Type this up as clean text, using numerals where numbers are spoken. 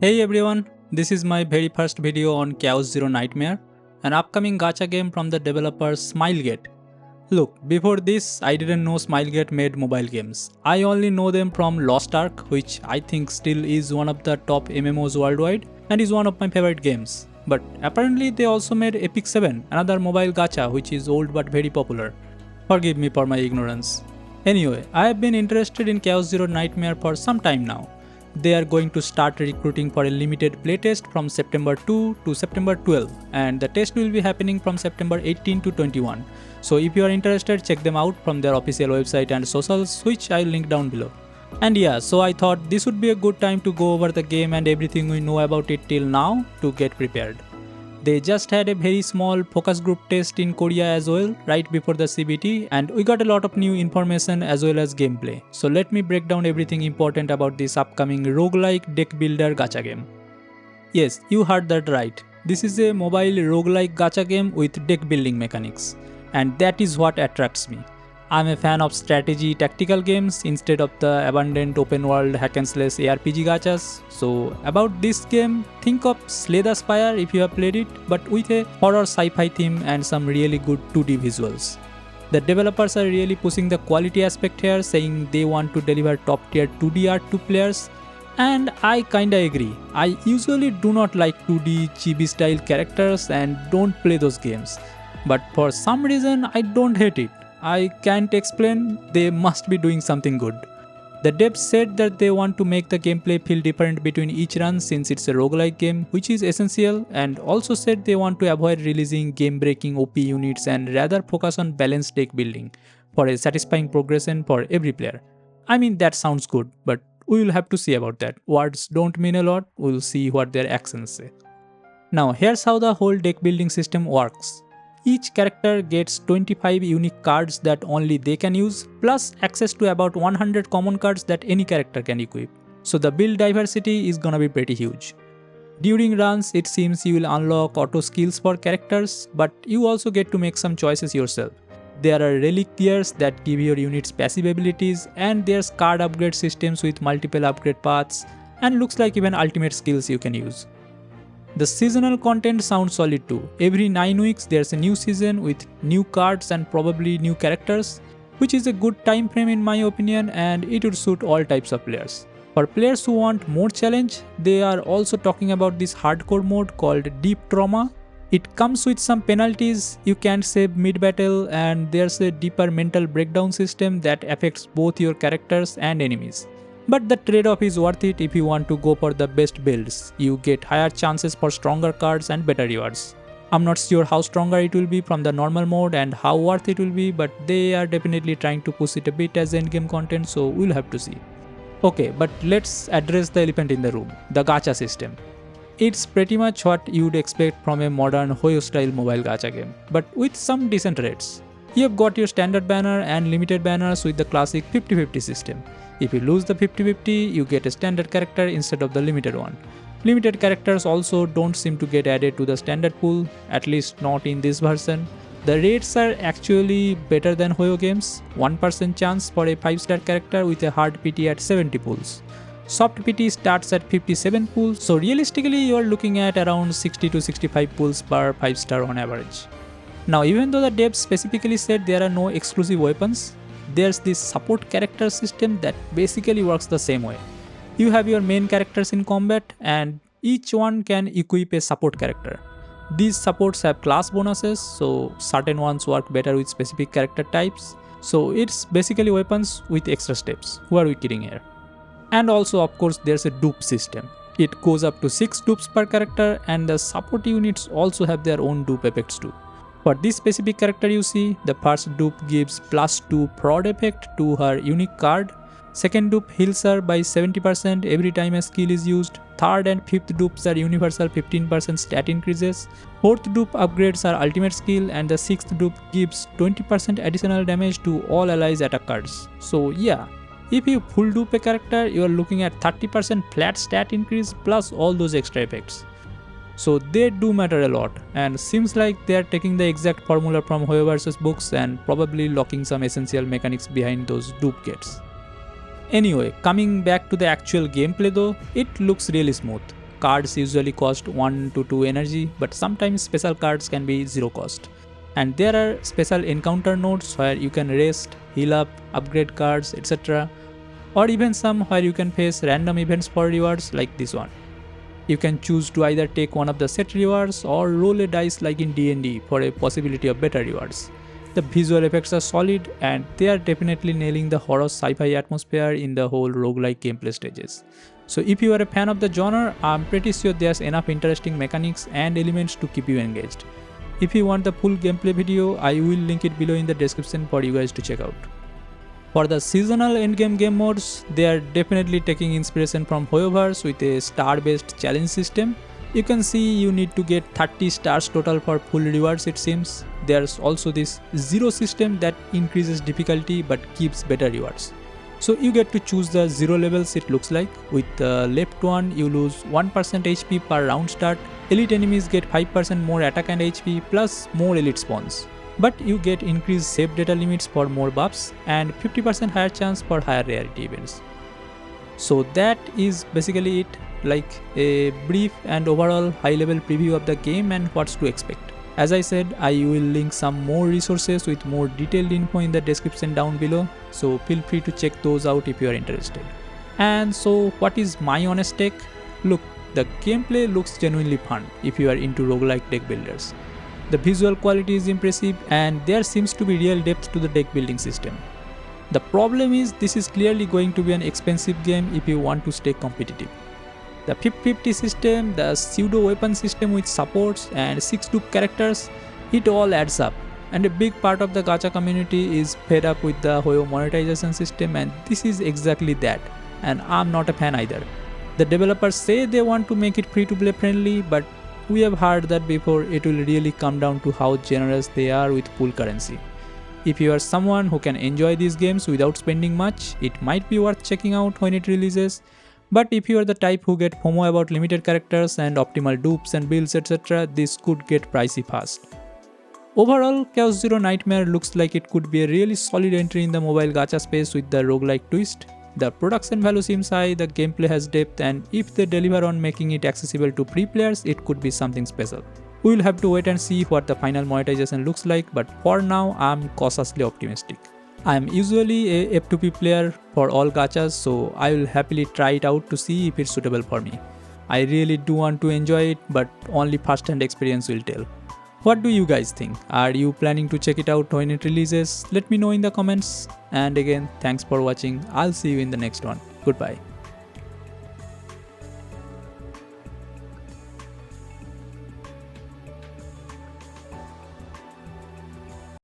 Hey everyone, this is my very first video on Chaos Zero Nightmare, an upcoming gacha game from the developer Smilegate. Look, before this, I didn't know Smilegate made mobile games. I only know them from Lost Ark, which I think still is one of the top MMOs worldwide and is one of my favorite games. But apparently they also made Epic 7, another mobile gacha which is old but very popular. Forgive me for my ignorance. Anyway, I have been interested in Chaos Zero Nightmare for some time now. They are going to start recruiting for a limited playtest from September 2 to September 12, and the test will be happening from September 18 to 21. So if you are interested, check them out from their official website and socials, which I'll link down below. And yeah, so I thought this would be a good time to go over the game and everything we know about it till now to get prepared. They just had a very small focus group test in Korea as well right before the CBT, and we got a lot of new information as well as gameplay. So let me break down everything important about this upcoming roguelike deck builder gacha game. Yes, you heard that right. This is a mobile roguelike gacha game with deck building mechanics, and that is what attracts me. I'm a fan of strategy tactical games instead of the abundant open world hack and slash ARPG gachas. So about this game, think of Slay the Spire if you have played it, but with a horror sci-fi theme and some really good 2D visuals. The developers are really pushing the quality aspect here, saying they want to deliver top tier 2D art to players, and I kinda agree. I usually do not like 2D chibi style characters and don't play those games, but for some reason I don't hate it. I can't explain, they must be doing something good. The devs said that they want to make the gameplay feel different between each run since it's a roguelike game, which is essential, and also said they want to avoid releasing game-breaking OP units and rather focus on balanced deck building for a satisfying progression for every player. I mean, that sounds good, but we will have to see about that. Words don't mean a lot, we'll see what their actions say. Now here's how the whole deck building system works. Each character gets 25 unique cards that only they can use, plus access to about 100 common cards that any character can equip. So the build diversity is gonna be pretty huge. During runs, it seems you will unlock auto skills for characters, but you also get to make some choices yourself. There are relic tiers that give your units passive abilities, and there's card upgrade systems with multiple upgrade paths, and looks like even ultimate skills you can use. The seasonal content sounds solid too. Every 9 weeks there's a new season with new cards and probably new characters, which is a good time frame in my opinion, and it would suit all types of players. For players who want more challenge, they are also talking about this hardcore mode called Deep Trauma. It comes with some penalties, you can't save mid-battle, and there's a deeper mental breakdown system that affects both your characters and enemies. But the trade-off is worth it if you want to go for the best builds. You get higher chances for stronger cards and better rewards. I'm not sure how stronger it will be from the normal mode and how worth it will be, but they are definitely trying to push it a bit as endgame content, so we'll have to see. Okay, but let's address the elephant in the room, the gacha system. It's pretty much what you'd expect from a modern Hoyo style mobile gacha game, but with some decent rates. You've got your standard banner and limited banners with the classic 50-50 system. If you lose the 50-50, you get a standard character instead of the limited one. Limited characters also don't seem to get added to the standard pool, at least not in this version. The rates are actually better than Hoyo games, 1% chance for a 5-star character with a hard PT at 70 pools. Soft PT starts at 57 pools, so realistically you are looking at around 60 to 65 pools per 5-star on average. Now even though the devs specifically said there are no exclusive weapons, there's this support character system that basically works the same way. You have your main characters in combat and each one can equip a support character. These supports have class bonuses, so certain ones work better with specific character types. So it's basically weapons with extra steps. Who are we kidding here? And also of course there's a dupe system. It goes up to 6 dupes per character, and the support units also have their own dupe effects too. For this specific character you see, the first dupe gives +2 prod effect to her unique card. Second dupe heals her by 70% every time a skill is used. Third and fifth dupes are universal 15% stat increases. Fourth dupe upgrades her ultimate skill, and the sixth dupe gives 20% additional damage to all allies attack cards. So yeah, if you full dupe a character, you are looking at 30% flat stat increase plus all those extra effects. So they do matter a lot, and seems like they are taking the exact formula from Hoyo vs books and probably locking some essential mechanics behind those dupe gates. Anyway, coming back to the actual gameplay though, it looks really smooth. cards usually cost 1 to 2 energy, but sometimes special cards can be 0 cost. And there are special encounter nodes where you can rest, heal up, upgrade cards, etc. Or even some where you can face random events for rewards like this one. You can choose to either take one of the set rewards or roll a dice like in D&D for a possibility of better rewards. The visual effects are solid and they are definitely nailing the horror sci-fi atmosphere in the whole roguelike gameplay stages. So if you are a fan of the genre, I'm pretty sure there's enough interesting mechanics and elements to keep you engaged. If you want the full gameplay video, I will link it below in the description for you guys to check out. For the seasonal endgame game modes, they are definitely taking inspiration from Hoyoverse with a star-based challenge system. You can see you need to get 30 stars total for full rewards it seems. There's also this zero system that increases difficulty but keeps better rewards. So you get to choose the 0 levels it looks like. With the left one you lose 1% HP per round start, elite enemies get 5% more attack and HP plus more elite spawns. But you get increased save data limits for more buffs and 50% higher chance for higher rarity events. So that is basically it, like a brief and overall high level preview of the game and what's to expect. As I said, I will link some more resources with more detailed info in the description down below, so feel free to check those out if you are interested. And so what is my honest take? Look, the gameplay looks genuinely fun if you are into roguelike deck builders. The visual quality is impressive and there seems to be real depth to the deck building system. The problem is this is clearly going to be an expensive game if you want to stay competitive. The 50-50 system, the pseudo weapon system with supports and 6 dupe characters, it all adds up. And a big part of the gacha community is fed up with the Hoyo monetization system, and this is exactly that. And I'm not a fan either. The developers say they want to make it free to play friendly, but we have heard that before. It will really come down to how generous they are with full currency. If you are someone who can enjoy these games without spending much, it might be worth checking out when it releases. But if you are the type who get FOMO about limited characters and optimal dupes and builds etc., this could get pricey fast. Overall, Chaos Zero Nightmare looks like it could be a really solid entry in the mobile gacha space with the roguelike twist. The production value seems high, the gameplay has depth, and if they deliver on making it accessible to free players, it could be something special. We will have to wait and see what the final monetization looks like, but for now I'm cautiously optimistic. I am usually a F2P player for all gachas, so I will happily try it out to see if it's suitable for me. I really do want to enjoy it, but only first-hand experience will tell. What do you guys think? Are you planning to check it out when it releases? Let me know in the comments. And again, thanks for watching. I'll see you in the next one. Goodbye.